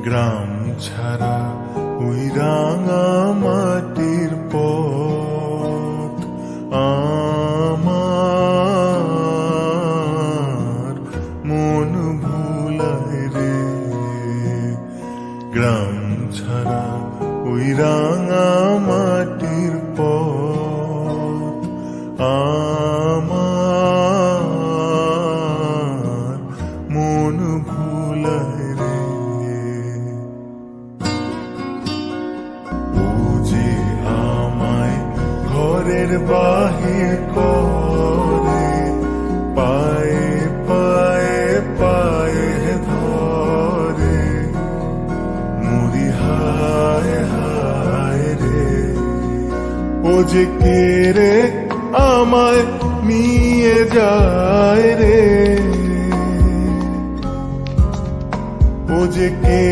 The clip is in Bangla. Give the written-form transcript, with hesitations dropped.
গ্রাম ছাড়া ওই রাঙা মাটির পথ আমার মন ভুলায় রে। গ্রাম ছাড়া ওই রাঙা মাটির পথ আমার মন ভুলায় রে। ও যে আমায় ঘরের বাহির করে, পায়ে পায়ে পায়ে ধরে, মুড়ি হায় হায় রে। ও যে কে রে আমায় নিয়ে যায় রে, ও যে কে